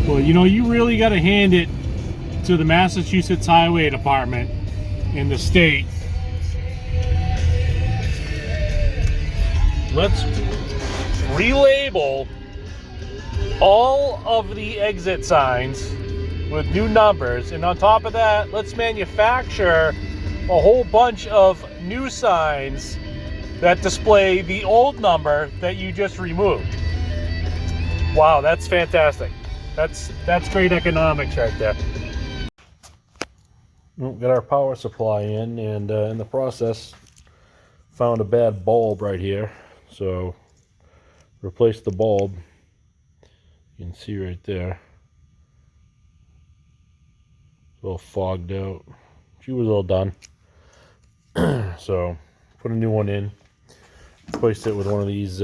Well, you know, you really got to hand it to the Massachusetts Highway Department in the state. Let's relabel all of the exit signs with new numbers, and on top of that, let's manufacture a whole bunch of new signs that display the old number that you just removed. Wow, that's fantastic. That's great economics right there. Well, got our power supply in, and in the process found a bad bulb right here, so replaced the bulb. You can see right there, it's a little fogged out. She was all done. So put a new one in, replaced it with one of these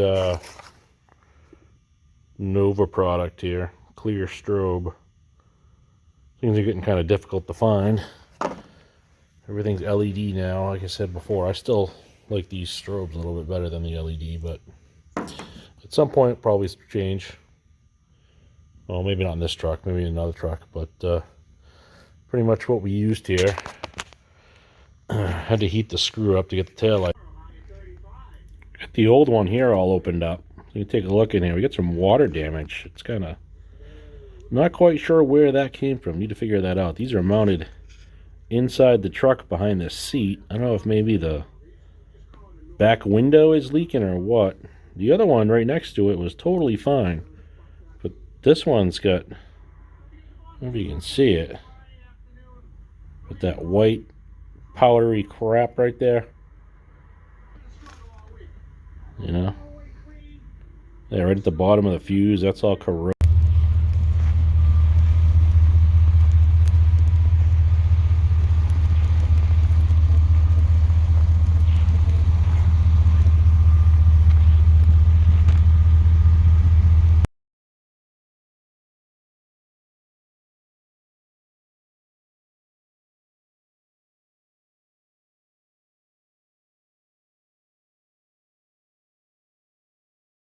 Nova product here, clear strobe. Things are getting kind of difficult to find. Everything's LED now. Like I said before, I still like these strobes a little bit better than the LED, but at some point probably change. Well, maybe not in this truck, maybe in another truck, but pretty much what we used here. Had to heat the screw up to get the taillight. Got the old one here all opened up. You can take a look in here. We got some water damage. It's kind of not quite sure where that came from. Need to figure that out. These are mounted inside the truck behind this seat. I don't know if maybe the back window is leaking or what. The other one right next to it was totally fine, but this one's got, I don't know if you can see it, but that white powdery crap right there, you know, yeah, right at the bottom of the fuse, that's all corroded.